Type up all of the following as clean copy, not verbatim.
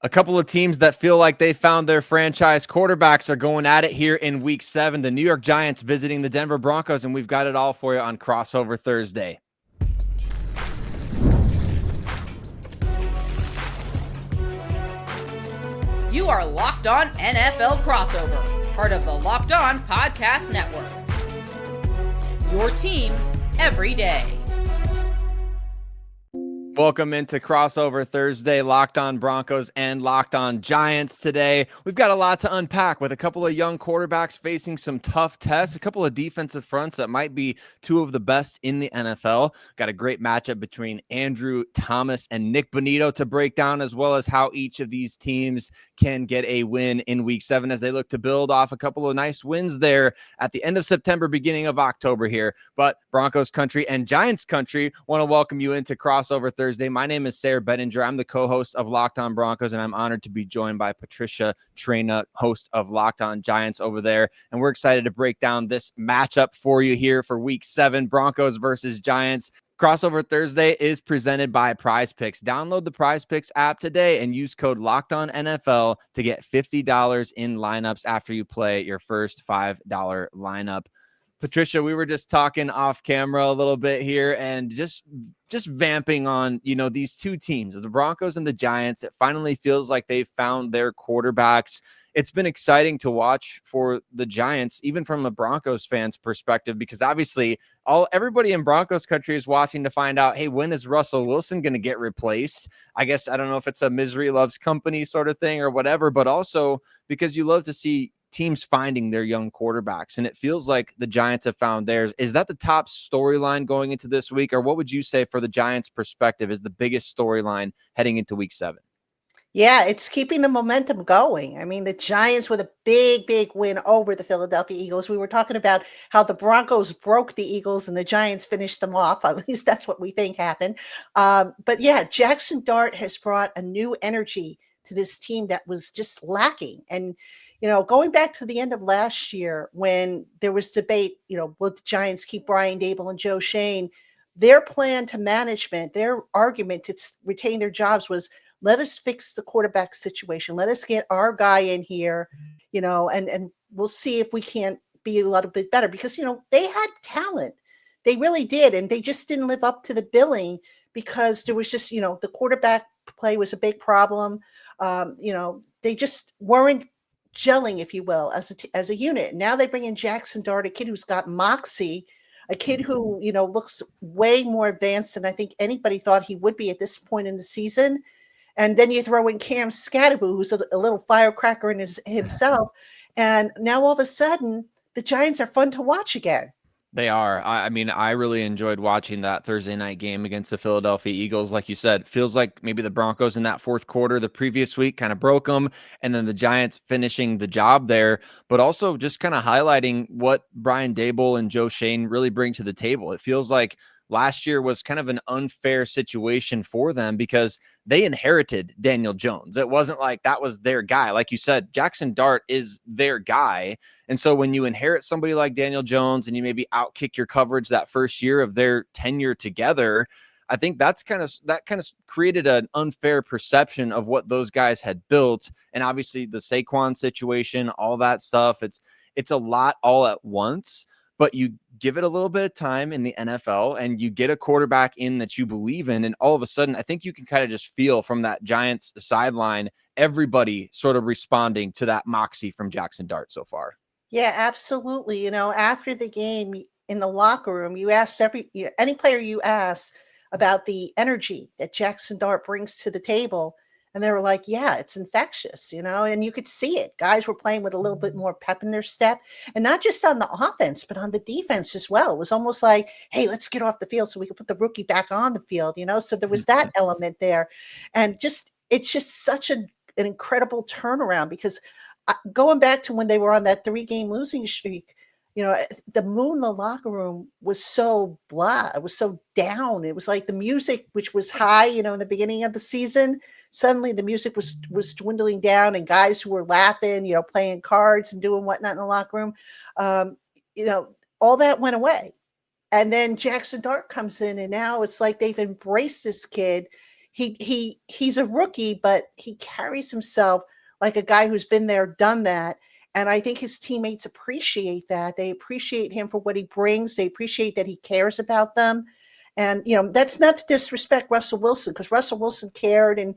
A couple of teams that feel like they found their franchise quarterbacks are going at it here in week 7. The New York Giants visiting the Denver Broncos, and we've got it all for you on Crossover Thursday. You are Locked On NFL Crossover, part of the Locked On Podcast Network. Your team every day. Welcome into Crossover Thursday, Locked On Broncos and Locked On Giants today. We've got a lot to unpack with a couple of young quarterbacks facing some tough tests, a couple of defensive fronts that might be two of the best in the NFL. Got a great matchup between Andrew Thomas and Nick Bonito to break down, as well as how each of these teams can get a win in week 7 as they look to build off a couple of nice wins there at the end of September, beginning of October here. But Broncos country and Giants country want to welcome you into Crossover Thursday. My name is Sarah Bettinger. I'm the co-host of Locked On Broncos, and I'm honored to be joined by Patricia Traina, host of Locked On Giants over there. And we're excited to break down this matchup for you here for week 7, Broncos versus Giants. Crossover Thursday is presented by Prize Picks. Download the Prize Picks app today and use code LOCKEDONNFL to get $50 in lineups after you play your first $5 lineup. Patricia, we were just talking off camera a little bit here and just vamping on, these two teams, the Broncos and the Giants. It finally feels like they've found their quarterbacks. It's been exciting to watch for the Giants, even from a Broncos fan's perspective, because obviously everybody in Broncos country is watching to find out, hey, when is Russell Wilson going to get replaced? I guess, I don't know if it's a misery loves company sort of thing or whatever, but also because you love to see teams finding their young quarterbacks, and it feels like the Giants have found theirs. Is that the top storyline going into this week, or what would you say for the Giants' perspective is the biggest storyline heading into week 7? Yeah, it's keeping the momentum going. I mean, the Giants with a big win over the Philadelphia Eagles. We were talking about how the Broncos broke the Eagles and the Giants finished them off. At least that's what we think happened. But yeah, Jaxson Dart has brought a new energy to this team that was just lacking. And going back to the end of last year when there was debate, will the Giants keep Brian Daboll and Joe Schoen? Their plan to management, their argument to retain their jobs was, let us fix the quarterback situation. Let us get our guy in here, and we'll see if we can't be a little bit better because, they had talent. They really did. And they just didn't live up to the billing because there was just, the quarterback play was a big problem. They just weren't gelling, if you will, as a unit. Now they bring in Jaxson Dart, a kid who's got moxie, a kid who, looks way more advanced than I think anybody thought he would be at this point in the season. And then you throw in Cam Skattebo, who's a little firecracker in himself. And now all of a sudden, the Giants are fun to watch again. They are. I mean, I really enjoyed watching that Thursday night game against the Philadelphia Eagles. Like you said, feels like maybe the Broncos in that fourth quarter the previous week kind of broke them, and then the Giants finishing the job there, but also just kind of highlighting what Brian Daboll and Joe Schoen really bring to the table. It feels like last year was kind of an unfair situation for them because they inherited Daniel Jones. It wasn't like that was their guy. Like you said, Jaxson Dart is their guy. And so when you inherit somebody like Daniel Jones and you maybe outkick your coverage that first year of their tenure together, I think that kind of created an unfair perception of what those guys had built. And obviously the Saquon situation, all that stuff, it's a lot all at once. But you give it a little bit of time in the NFL and you get a quarterback in that you believe in. And all of a sudden, I think you can kind of just feel from that Giants sideline, everybody sort of responding to that moxie from Jaxson Dart so far. Yeah, absolutely. After the game in the locker room, you asked any player you asked about the energy that Jaxson Dart brings to the table. And they were like, yeah, it's infectious, and you could see it. Guys were playing with a little bit more pep in their step, and not just on the offense, but on the defense as well. It was almost like, hey, let's get off the field so we can put the rookie back on the field, So there was that element there. And it's just such an incredible turnaround because going back to when they were on that 3-game losing streak, the mood in the locker room was so blah. It was so down. It was like the music, which was high, in the beginning of the season, suddenly the music was dwindling down, and guys who were laughing, playing cards and doing whatnot in the locker room, all that went away. And then Jaxson Dart comes in, and now it's like they've embraced this kid. he's a rookie, but he carries himself like a guy who's been there, done that. And I think his teammates appreciate that. They appreciate him for what he brings. They appreciate that he cares about them. And, that's not to disrespect Russell Wilson, because Russell Wilson cared and,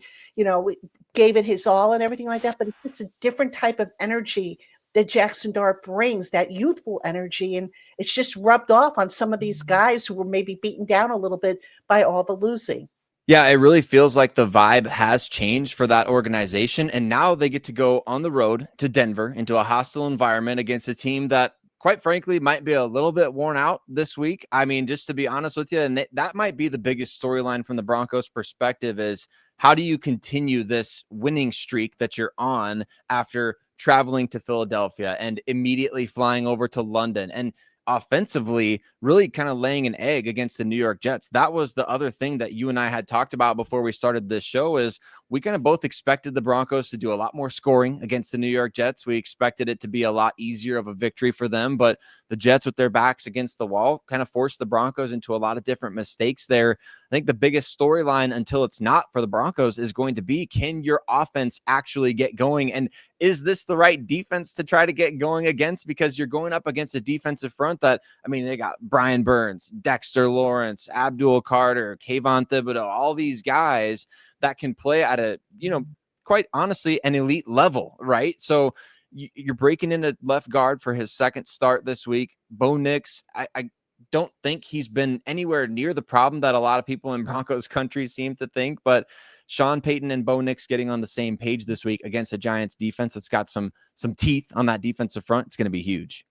gave it his all and everything like that. But it's just a different type of energy that Jaxson Dart brings, that youthful energy. And it's just rubbed off on some of these guys who were maybe beaten down a little bit by all the losing. Yeah, it really feels like the vibe has changed for that organization. And now they get to go on the road to Denver into a hostile environment against a team that, quite frankly, might be a little bit worn out this week. I mean, just to be honest with you, and that might be the biggest storyline from the Broncos' perspective is how do you continue this winning streak that you're on after traveling to Philadelphia and immediately flying over to London and offensively really kind of laying an egg against the New York Jets. That was the other thing that you and I had talked about before we started this show is we kind of both expected the Broncos to do a lot more scoring against the New York Jets. We expected it to be a lot easier of a victory for them, but the Jets with their backs against the wall kind of forced the Broncos into a lot of different mistakes there. I think the biggest storyline until it's not for the Broncos is going to be, can your offense actually get going? And is this the right defense to try to get going against? Because you're going up against a defensive front that, I mean, they got Brian Burns, Dexter Lawrence, Abdul Carter, Kayvon Thibodeau, all these guys that can play at a, quite honestly, an elite level, right? So you're breaking into left guard for his second start this week. Bo Nix, I don't think he's been anywhere near the problem that a lot of people in Broncos country seem to think, but Sean Payton and Bo Nix getting on the same page this week against a Giants defense that's got some teeth on that defensive front, it's going to be huge.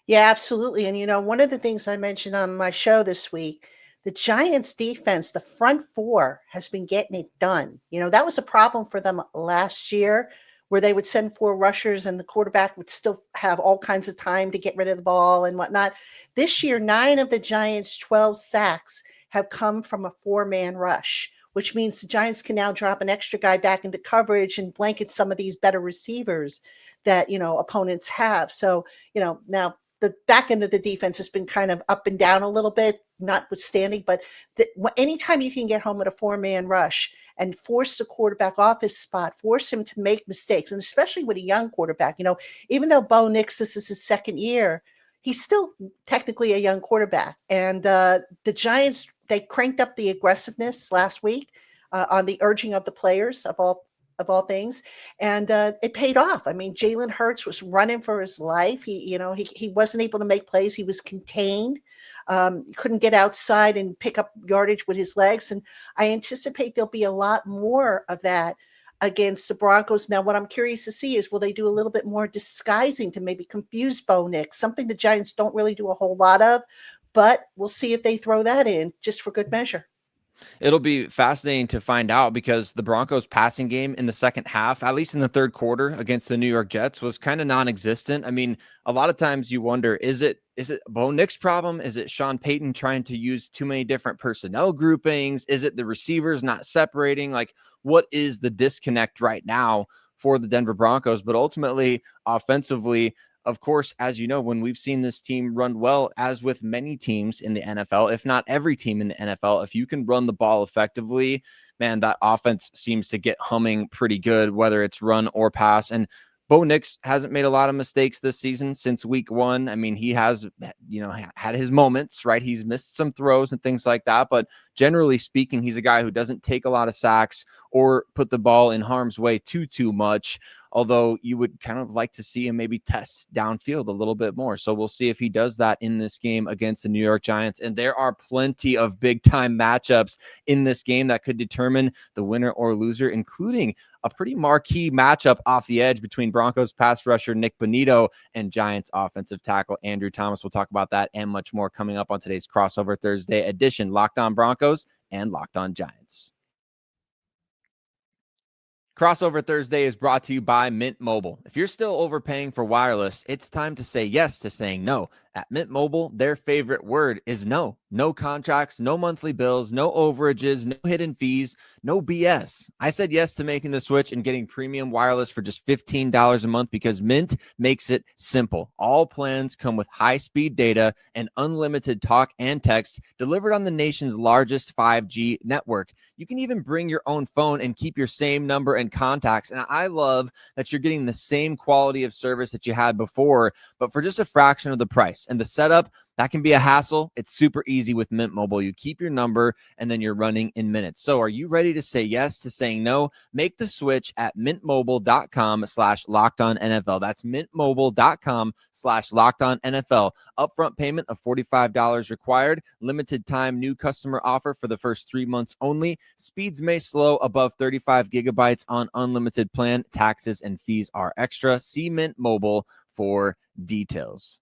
Yeah, absolutely. And one of the things I mentioned on my show this week, the Giants defense, the front four has been getting it done. That was a problem for them last year where they would send four rushers and the quarterback would still have all kinds of time to get rid of the ball and whatnot. This year, 9 of the Giants' 12 sacks have come from a 4-man rush, which means the Giants can now drop an extra guy back into coverage and blanket some of these better receivers that, opponents have. So, now the back end of the defense has been kind of up and down a little bit, notwithstanding, but anytime you can get home at a 4-man rush and force the quarterback off his spot, force him to make mistakes, and especially with a young quarterback, even though Bo Nix, this is his second year, he's still technically a young quarterback. And the Giants, they cranked up the aggressiveness last week on the urging of the players of all things, and it paid off. I mean, Jalen Hurts was running for his life. He wasn't able to make plays. He was contained. He couldn't get outside and pick up yardage with his legs. And I anticipate there'll be a lot more of that against the Broncos. Now, what I'm curious to see is, will they do a little bit more disguising to maybe confuse Bo Nix, something the Giants don't really do a whole lot of, but we'll see if they throw that in just for good measure. It'll be fascinating to find out because the Broncos passing game in the second half, at least in the third quarter against the New York Jets, was kind of non-existent. I mean, a lot of times you wonder, is it Bo Nix problem? Is it Sean Payton trying to use too many different personnel groupings? Is it the receivers not separating? Like, what is the disconnect right now for the Denver Broncos? But ultimately, offensively, of course, as you know, when we've seen this team run well, as with many teams in the NFL, if not every team in the NFL, if you can run the ball effectively, man, that offense seems to get humming pretty good, whether it's run or pass. And Bo Nix hasn't made a lot of mistakes this season since week 1. I mean, he has, had his moments, right? He's missed some throws and things like that. But generally speaking, he's a guy who doesn't take a lot of sacks or put the ball in harm's way too much. Although you would kind of like to see him maybe test downfield a little bit more. So we'll see if he does that in this game against the New York Giants. And there are plenty of big time matchups in this game that could determine the winner or loser, including a pretty marquee matchup off the edge between Broncos pass rusher Nick Bonito and Giants offensive tackle Andrew Thomas. We'll talk about that and much more coming up on today's Crossover Thursday edition. Locked On Broncos and Locked On Giants. Crossover Thursday is brought to you by Mint Mobile. If you're still overpaying for wireless, it's time to say yes to saying no At Mint Mobile, their favorite word is no. No contracts, no monthly bills, no overages, no hidden fees, no BS. I said yes to making the switch and getting premium wireless for just $15 a month because Mint makes it simple. All plans come with high-speed data and unlimited talk and text delivered on the nation's largest 5G network. You can even bring your own phone and keep your same number and contacts. And I love that you're getting the same quality of service that you had before, but for just a fraction of the price. And the setup, that can be a hassle. It's super easy with Mint Mobile. You keep your number and then you're running in minutes. So are you ready to say yes to saying no? Make the switch at mintmobile.com/LockedOnNFL. That's mintmobile.com/LockedOnNFL. Upfront payment of $45 required. Limited time new customer offer for the first 3 months only. Speeds may slow above 35 gigabytes on unlimited plan. Taxes and fees are extra. See Mint Mobile for details.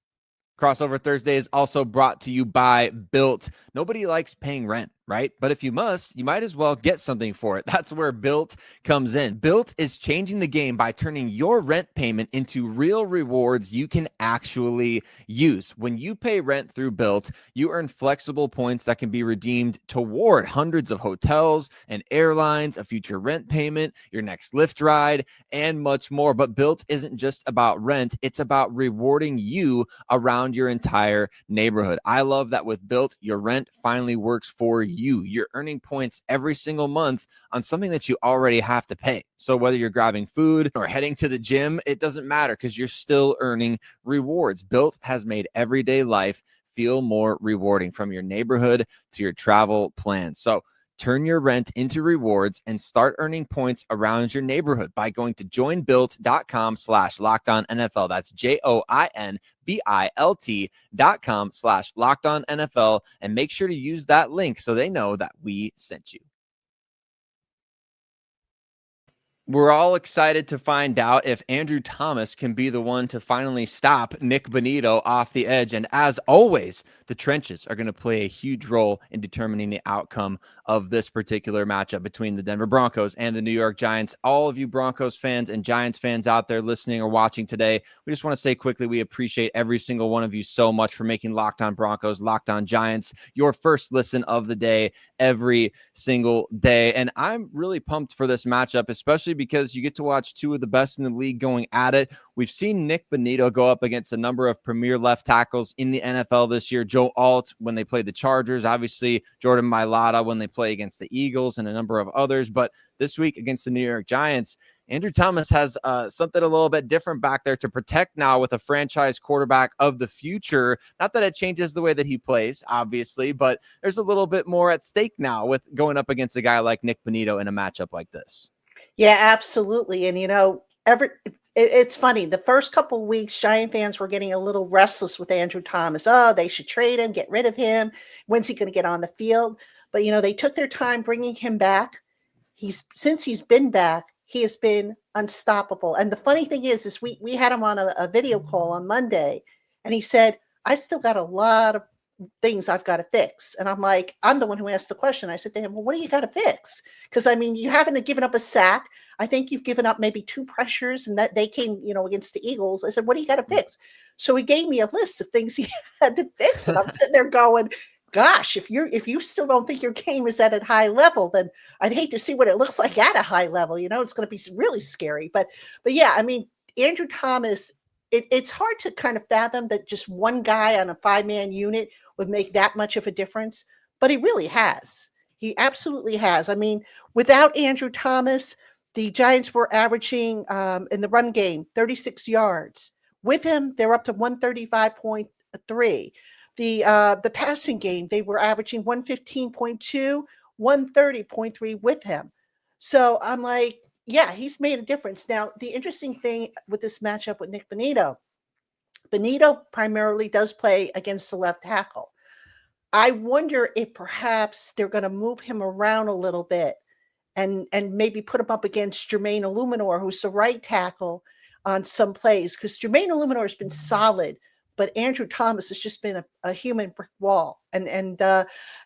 Crossover Thursday is also brought to you by Built. Nobody likes paying rent, right? But if you must, you might as well get something for it. That's where Built comes in. Built is changing the game by turning your rent payment into real rewards you can actually use. When you pay rent through Built, you earn flexible points that can be redeemed toward hundreds of hotels and airlines, a future rent payment, your next Lyft ride, and much more. But Built isn't just about rent, it's about rewarding you around your entire neighborhood. I love that with Built, your rent finally works for you. You're earning points every single month on something that you already have to pay. So whether you're grabbing food or heading to the gym, it doesn't matter because you're still earning rewards. Built has made everyday life feel more rewarding, from your neighborhood to your travel plans. So turn your rent into rewards and start earning points around your neighborhood by going to joinbuilt.com/LockedOnNFL. That's JOINBILT.com/LockedOnNFL. And make sure to use that link so they know that we sent you. We're all excited to find out if Andrew Thomas can be the one to finally stop Nick Bonito off the edge. And as always, the trenches are going to play a huge role in determining the outcome of this particular matchup between the Denver Broncos and the New York Giants. All of you Broncos fans and Giants fans out there listening or watching today, we just want to say quickly, we appreciate every single one of you so much for making Locked On Broncos, Locked On Giants your first listen of the day every single day. And I'm really pumped for this matchup, especially because you get to watch two of the best in the league going at it. We've seen Nick Bonito go up against a number of premier left tackles in the NFL this year. Joe Alt when they played the Chargers, obviously Jordan Mailata when they play against the Eagles, and a number of others. But this week against the New York Giants, Andrew Thomas has something a little bit different back there to protect now with a franchise quarterback of the future. Not that it changes the way that he plays, obviously, but there's a little bit more at stake now with going up against a guy like Nick Bonito in a matchup like this. Yeah, absolutely. And, it's funny. The first couple of weeks, Giant fans were getting a little restless with Andrew Thomas. Oh, they should trade him, get rid of him. When's he going to get on the field? But, they took their time bringing him back. Since he's been back, he has been unstoppable. And the funny thing is we had him on a video call on Monday, and he said, I still got a lot of things I've got to fix. And I'm like, I'm the one who asked the question. I said to him, well, what do you got to fix? Because you haven't given up a sack. I think you've given up maybe 2 pressures, and that they came, against the Eagles. I said, what do you got to fix? So he gave me a list of things he had to fix. And I'm sitting there going, gosh, if you still don't think your game is at a high level, then I'd hate to see what it looks like at a high level. It's going to be really scary. But yeah, Andrew Thomas, it's hard to kind of fathom that just one guy on a 5-man unit would make that much of a difference, but he really has. He absolutely has. Without Andrew Thomas, the Giants were averaging in the run game 36 yards. With him, they're up to 135.3. The passing game, they were averaging 115.2, 130.3 with him. So I'm like, yeah, he's made a difference. Now, the interesting thing with this matchup with Nick Bonito primarily does play against the left tackle. I wonder if perhaps they're going to move him around a little bit and maybe put him up against Jermaine Illuminor, who's the right tackle, on some plays, because Jermaine Illuminor has been solid, but Andrew Thomas has just been a human brick wall. And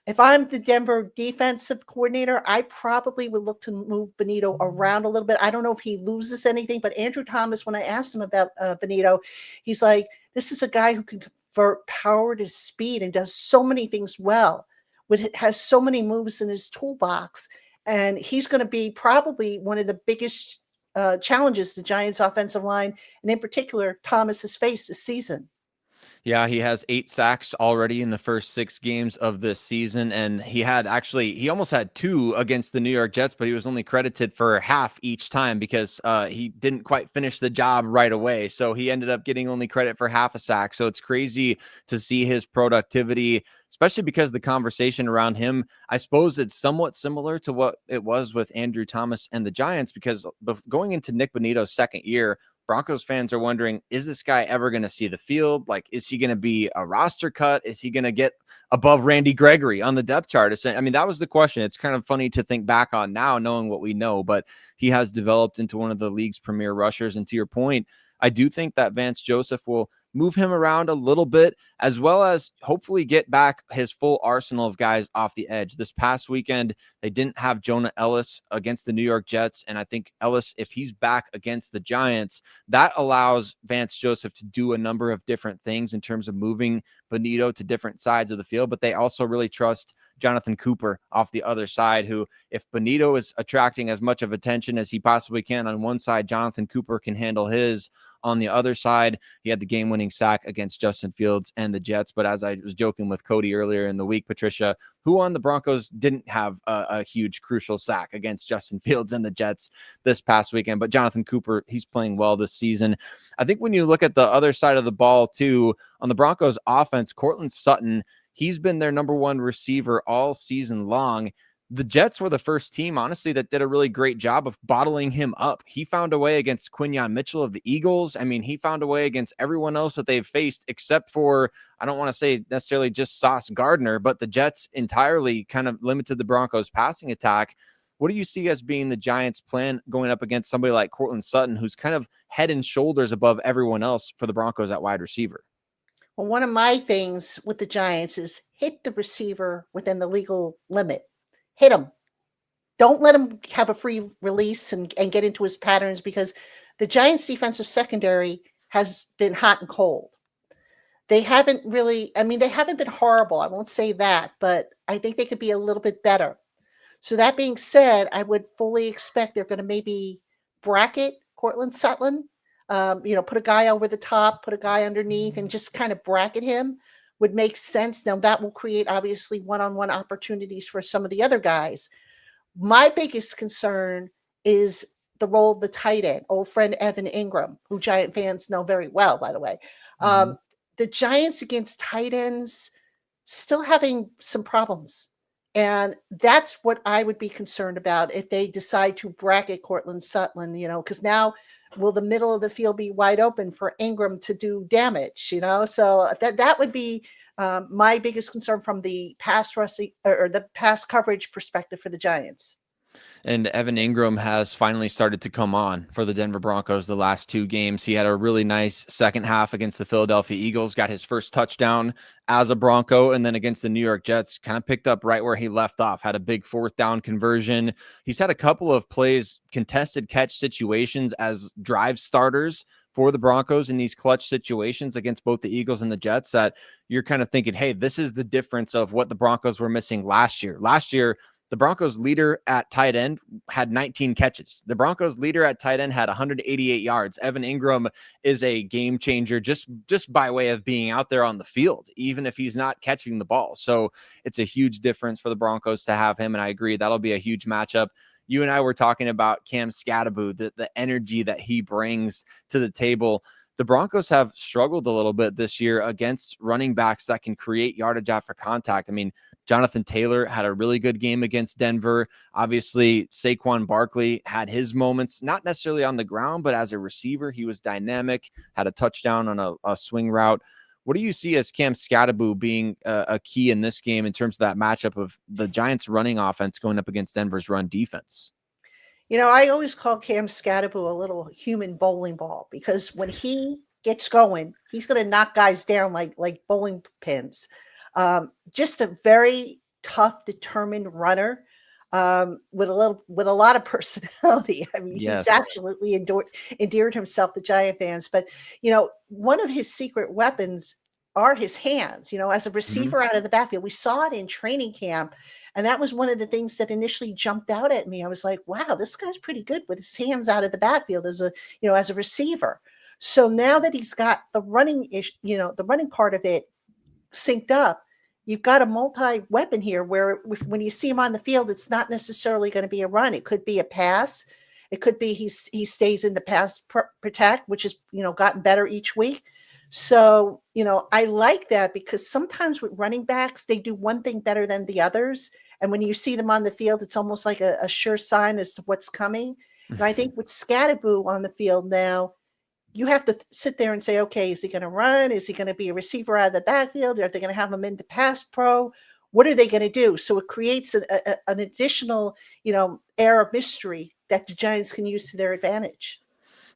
if I'm the Denver defensive coordinator, I probably would look to move Bonito around a little bit. I don't know if he loses anything, but Andrew Thomas, when I asked him about Bonito, he's like, this is a guy who can for power to speed and does so many things well. Has so many moves in his toolbox, and he's going to be probably one of the biggest challenges the Giants' offensive line, and in particular Thomas, has faced this season. Yeah, he has 8 sacks already in the first 6 games of this season, and he almost had 2 against the New York Jets, but he was only credited for half each time because he didn't quite finish the job right away. So he ended up getting only credit for half a sack. So it's crazy to see his productivity, especially because the conversation around him, I suppose it's somewhat similar to what it was with Andrew Thomas and the Giants, because going into Nick Bonito's second year, Broncos fans are wondering, is this guy ever going to see the field? Like, is he going to be a roster cut? Is he going to get above Randy Gregory on the depth chart? I mean, that was the question. It's kind of funny to think back on now, knowing what we know, but he has developed into one of the league's premier rushers. And to your point, I do think that Vance Joseph will move him around a little bit, as well as hopefully get back his full arsenal of guys off the edge. This past weekend, they didn't have Jonah Ellis against the New York Jets. And I think Ellis, if he's back against the Giants, that allows Vance Joseph to do a number of different things in terms of moving Bonito to different sides of the field. But they also really trust Jonathan Cooper off the other side, who, if Bonito is attracting as much of attention as he possibly can on one side, Jonathan Cooper can handle his on the other side. He had the game-winning sack against Justin Fields and the Jets. But as I was joking with Cody earlier in the week, Patricia, who on the Broncos didn't have a huge crucial sack against Justin Fields and the Jets this past weekend? But Jonathan Cooper, he's playing well this season. I think when you look at the other side of the ball too, on the Broncos offense, Courtland Sutton, he's been their number one receiver all season long. The Jets were the first team, honestly, that did a really great job of bottling him up. He found a way against Quinyon Mitchell of the Eagles. I mean, he found a way against everyone else that they've faced, except for, I don't want to say necessarily just Sauce Gardner, but the Jets entirely kind of limited the Broncos' passing attack. What do you see as being the Giants' plan going up against somebody like Courtland Sutton, who's kind of head and shoulders above everyone else for the Broncos at wide receiver? Well, one of my things with the Giants is hit the receiver within the legal limit. Hit him. Don't let him have a free release and get into his patterns, because the Giants' defensive secondary has been hot and cold. They haven't really, I mean, they haven't been horrible. I won't say that, but I think they could be a little bit better. So that being said, I would fully expect they're going to maybe bracket Courtland Sutton, put a guy over the top, put a guy underneath, and just kind of bracket him would make sense. Now, that will create, obviously, one-on-one opportunities for some of the other guys. My biggest concern is the role of the tight end, old friend Evan Ingram, who Giant fans know very well, by the way. Mm-hmm. The Giants against tight ends still having some problems. And that's what I would be concerned about if they decide to bracket Courtland Sutton, because now will the middle of the field be wide open for Ingram to do damage, So that would be my biggest concern from the pass rushing or the pass coverage perspective for the Giants. And Evan Ingram has finally started to come on for the Denver Broncos the last 2 games. He had a really nice second half against the Philadelphia Eagles, got his first touchdown as a Bronco, and then against the New York Jets, kind of picked up right where he left off, had a big 4th down conversion. He's had a couple of plays, contested catch situations as drive starters for the Broncos in these clutch situations against both the Eagles and the Jets, that you're kind of thinking, hey, this is the difference of what the Broncos were missing last year. Last year, the Broncos leader at tight end had 19 catches. The Broncos leader at tight end had 188 yards. Evan Ingram is a game changer just by way of being out there on the field, even if he's not catching the ball. So it's a huge difference for the Broncos to have him. And I agree, that'll be a huge matchup. You and I were talking about Cam Skattebo, the energy that he brings to the table. The Broncos have struggled a little bit this year against running backs that can create yardage after contact. I mean, Jonathan Taylor had a really good game against Denver. Obviously, Saquon Barkley had his moments, not necessarily on the ground, but as a receiver, he was dynamic, had a touchdown on a swing route. What do you see as Cam Skattebo being a key in this game in terms of that matchup of the Giants' running offense going up against Denver's run defense? I always call Cam Skattebo a little human bowling ball, because when he gets going, he's going to knock guys down like bowling pins. Just a very tough, determined runner with a lot of personality. I mean, Yes. He's absolutely endeared himself to Giant fans. But one of his secret weapons are his hands, as a receiver out of the backfield. We saw it in training camp. And that was one of the things that initially jumped out at me. I was like, wow, this guy's pretty good with his hands out of the backfield as a receiver. So now that he's got the running the running part of it synced up, you've got a multi-weapon here where when you see him on the field, it's not necessarily going to be a run. It could be a pass. It could be he stays in the pass protect, which is, gotten better each week. So, I like that because sometimes with running backs, they do one thing better than the others. And when you see them on the field, it's almost like a sure sign as to what's coming. And I think with Skattebo on the field now, you have to sit there and say, okay, is he going to run? Is he going to be a receiver out of the backfield? Are they going to have him into pass pro? What are they going to do? So it creates an additional, air of mystery that the Giants can use to their advantage.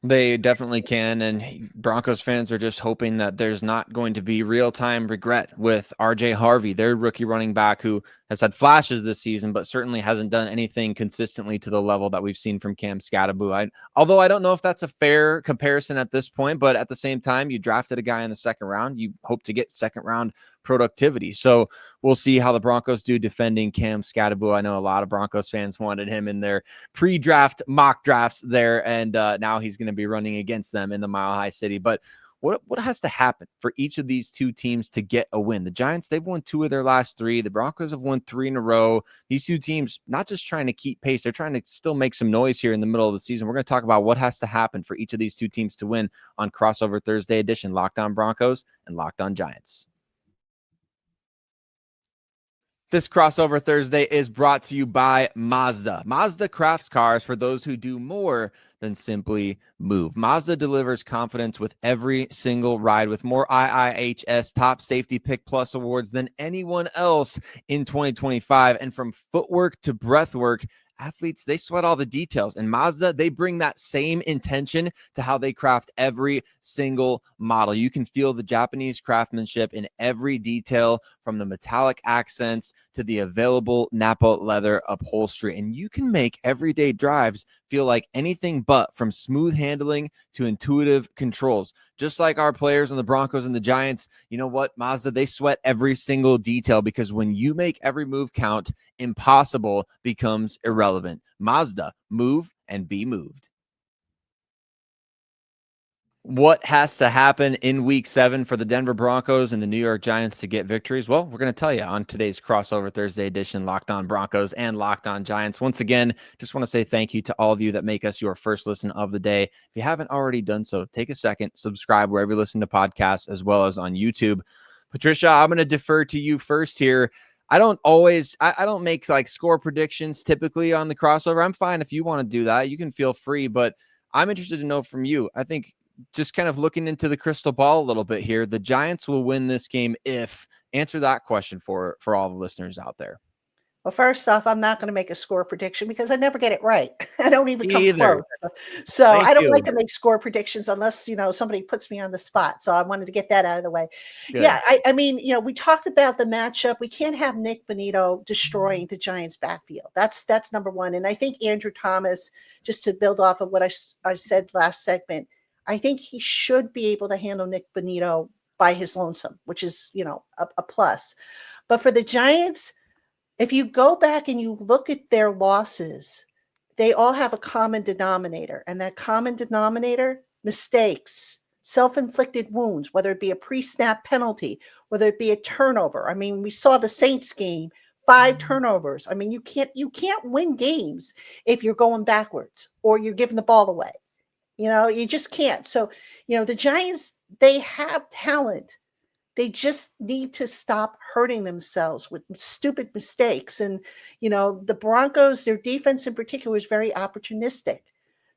They definitely can, and Broncos fans are just hoping that there's not going to be real-time regret with RJ Harvey, their rookie running back, who has had flashes this season, but certainly hasn't done anything consistently to the level that we've seen from Cam Skattebo. Although I don't know if that's a fair comparison at this point, but at the same time, you drafted a guy in the second round. You hope to get second-round productivity. So we'll see how the Broncos do defending Cam Skattebo. I know a lot of Broncos fans wanted him in their pre-draft mock drafts there, and now he's going to be running against them in the Mile High City. But what has to happen for each of these two teams to get a win? The Giants, they've won 2 of their last 3. The Broncos have won 3 in a row. These two teams, not just trying to keep pace, they're trying to still make some noise here in the middle of the season. We're going to talk about what has to happen for each of these two teams to win on Crossover Thursday edition, Locked On Broncos and Locked On Giants. This Crossover Thursday is brought to you by Mazda. Mazda crafts cars for those who do more than simply move. Mazda delivers confidence with every single ride, with more IIHS Top Safety Pick Plus awards than anyone else in 2025. And from footwork to breathwork, athletes, they sweat all the details. And Mazda, they bring that same intention to how they craft every single model. You can feel the Japanese craftsmanship in every detail, from the metallic accents to the available Napa leather upholstery. And you can make everyday drives feel like anything but, from smooth handling to intuitive controls. Just like our players on the Broncos and the Giants, you know what? Mazda, they sweat every single detail, because when you make every move count, impossible becomes irrelevant. Mazda, move and be moved. What has to happen in week 7 for the Denver Broncos and the New York Giants to get victories? Well, we're going to tell you on today's Crossover Thursday edition, Locked On Broncos and Locked On Giants. Once again, just want to say thank you to all of you that make us your first listen of the day. If you haven't already done so, take a second, subscribe wherever you listen to podcasts, as well as on YouTube. Patricia, I'm going to defer to you first here. I don't make like score predictions typically on the Crossover. I'm fine if you want to do that. You can feel free, but I'm interested to know from you. I think, just kind of looking into the crystal ball a little bit here, the Giants will win this game if. Answer that question for all the listeners out there. Well, first off, I'm not going to make a score prediction because I never get it right. I don't even come close. So I don't like to make score predictions unless, somebody puts me on the spot. So I wanted to get that out of the way. Good. Yeah, I mean, we talked about the matchup. We can't have Nick Bonito destroying the Giants' backfield. That's number one. And I think Andrew Thomas, just to build off of what I said last segment, I think he should be able to handle Nick Bonito by his lonesome, which is, a plus. But for the Giants, if you go back and you look at their losses, they all have a common denominator. And that common denominator, mistakes, self-inflicted wounds, whether it be a pre-snap penalty, whether it be a turnover. I mean, we saw the Saints game, 5 turnovers. I mean, you can't win games if you're going backwards or you're giving the ball away. You just can't. So, the Giants, they have talent. They just need to stop hurting themselves with stupid mistakes. And, the Broncos, their defense in particular, is very opportunistic.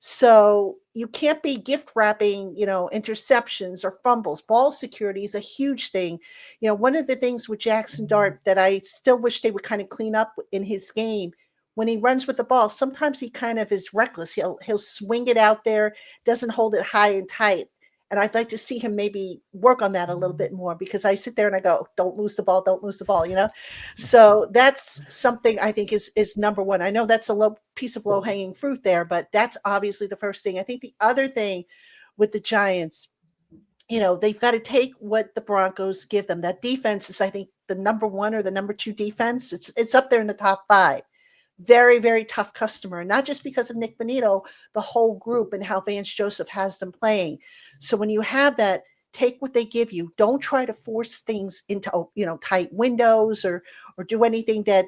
So you can't be gift wrapping, interceptions or fumbles. Ball security is a huge thing. One of the things with Jaxson Dart that I still wish they would kind of clean up in his game, when he runs with the ball, sometimes he kind of is reckless. He'll swing it out there, doesn't hold it high and tight. And I'd like to see him maybe work on that a little bit more, because I sit there and I go, don't lose the ball. So that's something I think is number one. I know that's a piece of low hanging fruit there, but that's obviously the first thing. I think the other thing with the Giants they've got to take what the Broncos give them. That defense is, I think, the number 1 or the number 2 defense. It's up there in the top 5. Very, very tough customer, not just because of Nick Bonito, the whole group and how Vance Joseph has them playing. So when you have that, take what they give you. Don't try to force things into, tight windows or do anything that,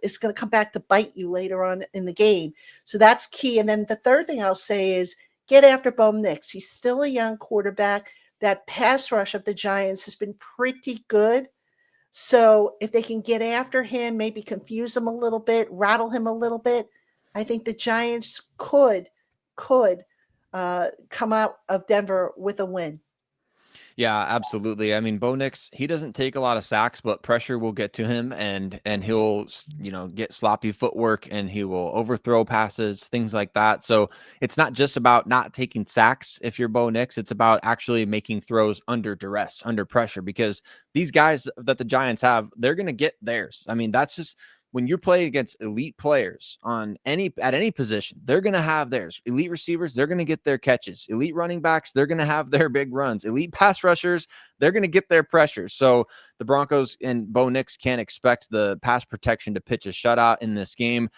is going to come back to bite you later on in the game. So that's key. And then the third thing I'll say is get after Bo Nix. He's still a young quarterback. That pass rush of the Giants has been pretty good. So if they can get after him, maybe confuse him a little bit, rattle him a little bit, I think the Giants could come out of Denver with a win. Yeah, absolutely. I mean, Bo Nix, he doesn't take a lot of sacks, but pressure will get to him, and he'll get sloppy footwork, and he will overthrow passes, things like that. So it's not just about not taking sacks if you're Bo Nix. It's about actually making throws under duress, under pressure, because these guys that the Giants have, they're going to get theirs. I mean, that's just when you're playing against elite players at any position, they're going to have theirs. Elite receivers, they're going to get their catches. Elite running backs, they're going to have their big runs. Elite pass rushers, they're going to get their pressure. So the Broncos and Bo Nix can't expect the pass protection to pitch a shutout in this game.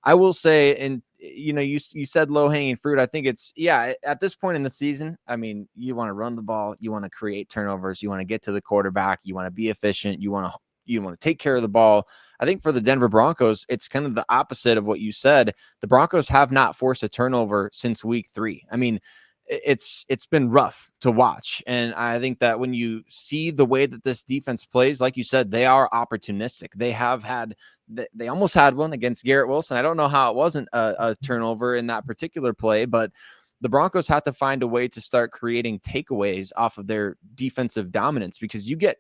I will say, and you said low-hanging fruit. I think it's, at this point in the season, I mean, you want to run the ball, you want to create turnovers, you want to get to the quarterback, you want to be efficient, you want to take care of the ball. I think for the Denver Broncos, it's kind of the opposite of what you said. The Broncos have not forced a turnover since week 3. I mean, it's been rough to watch. And I think that when you see the way that this defense plays, like you said, they are opportunistic. They almost had one against Garrett Wilson. I don't know how it wasn't a turnover in that particular play, but the Broncos have to find a way to start creating takeaways off of their defensive dominance, because you get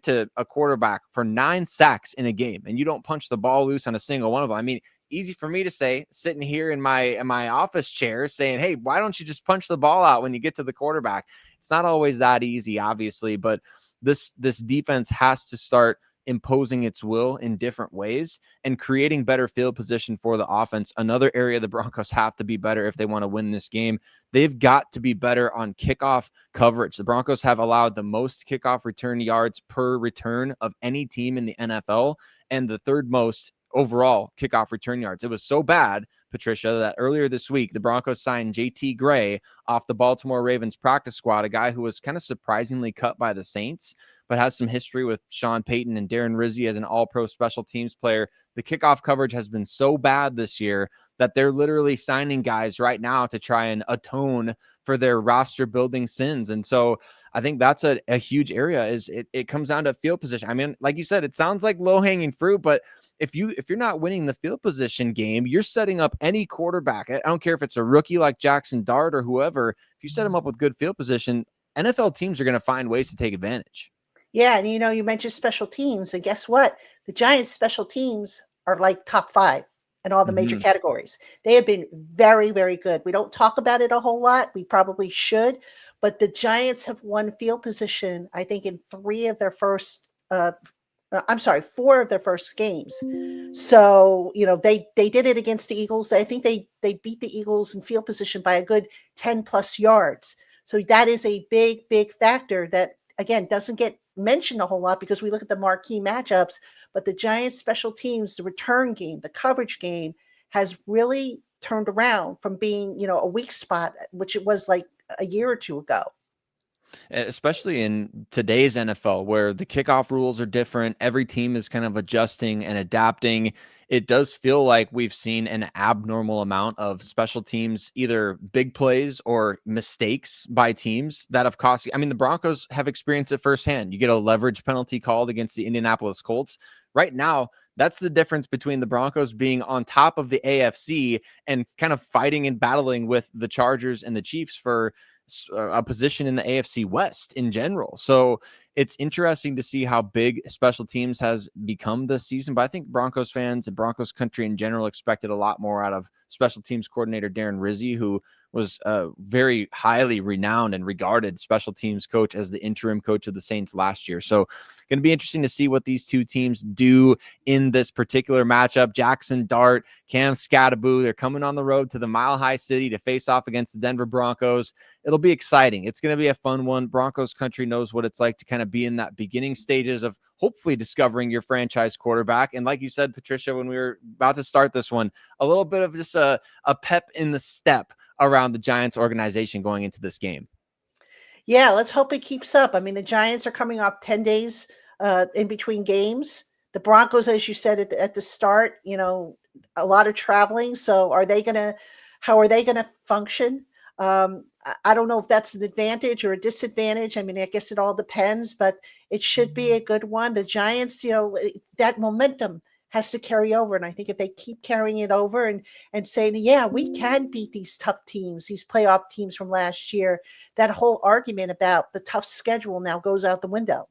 to a quarterback for 9 sacks in a game and you don't punch the ball loose on a single one of them. I mean, easy for me to say, sitting here in my office chair saying, hey, why don't you just punch the ball out when you get to the quarterback? It's not always that easy, obviously, but this defense has to start imposing its will in different ways and creating better field position for the offense. Another area the Broncos have to be better if they want to win this game. They've got to be better on kickoff coverage. The Broncos have allowed the most kickoff return yards per return of any team in the NFL and the third most overall kickoff return yards. It was so bad, Patricia, that earlier this week, the Broncos signed JT Gray off the Baltimore Ravens practice squad, a guy who was kind of surprisingly cut by the Saints, but has some history with Sean Payton and Darren Rizzi as an all-pro special teams player. The kickoff coverage has been so bad this year that they're literally signing guys right now to try and atone for their roster building sins. And so I think that's a huge area. Is it comes down to field position. I mean, like you said, it sounds like low-hanging fruit, but if you're not winning the field position game, you're setting up any quarterback. I don't care if it's a rookie like Jaxson Dart or whoever. If you set them up with good field position, NFL teams are going to find ways to take advantage. Yeah, and you mentioned special teams, and guess what? The Giants' special teams are like top 5 in all the major categories. They have been very, very good. We don't talk about it a whole lot. We probably should, but the Giants have won field position, I think, in 4 of their first games. So, they did it against the Eagles. I think they beat the Eagles in field position by a good 10 plus yards. So that is a big, big factor that, again, doesn't get mentioned a whole lot because we look at the marquee matchups, but the Giants special teams, the return game, the coverage game has really turned around from being, a weak spot, which it was like a year or 2 ago. Especially in today's NFL, where the kickoff rules are different. Every team is kind of adjusting and adapting. It does feel like we've seen an abnormal amount of special teams, either big plays or mistakes by teams that have cost you. I mean, the Broncos have experienced it firsthand. You get a leverage penalty called against the Indianapolis Colts. Right now, that's the difference between the Broncos being on top of the AFC and kind of fighting and battling with the Chargers and the Chiefs for a position in the AFC West in general. So it's interesting to see how big special teams has become this season. But I think Broncos fans and Broncos country in general expected a lot more out of special teams coordinator Darren Rizzi, who was a very highly renowned and regarded special teams coach as the interim coach of the Saints last year. So going to be interesting to see what these two teams do in this particular matchup. Jaxson Dart, Cam Skattebo, they're coming on the road to the Mile High City to face off against the Denver Broncos. It'll be exciting. It's going to be a fun one. Broncos country knows what it's like to kind of be in that beginning stages of hopefully discovering your franchise quarterback. And like you said, Patricia, when we were about to start this one, a little bit of just a pep in the step around the Giants organization going into this game. Yeah, let's hope it keeps up. I mean, the Giants are coming off 10 days in between games. The Broncos, as you said at the start, a lot of traveling. So how are they going to function? I don't know if that's an advantage or a disadvantage. I mean, I guess it all depends, but it should be a good one. The Giants, that momentum has to carry over. And I think if they keep carrying it over and saying, yeah, we can beat these tough teams, these playoff teams from last year, that whole argument about the tough schedule now goes out the window.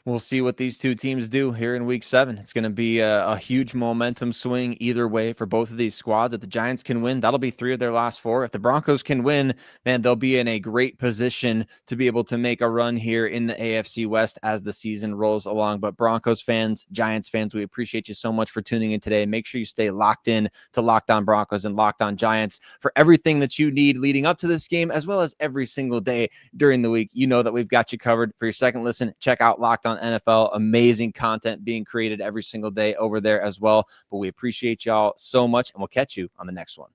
We'll see what these two teams do here in week 7. It's going to be a huge momentum swing either way for both of these squads. If the Giants can win, that'll be 3 of their last 4. If the Broncos can win, man, they'll be in a great position to be able to make a run here in the AFC West as the season rolls along. But Broncos fans, Giants fans, we appreciate you so much for tuning in today. Make sure you stay locked in to Locked On Broncos and Locked On Giants for everything that you need leading up to this game, as well as every single day during the week. You know that we've got you covered. For your second listen, check out Locked On NFL. Amazing content being created every single day over there as well. But we appreciate y'all so much, and we'll catch you on the next one.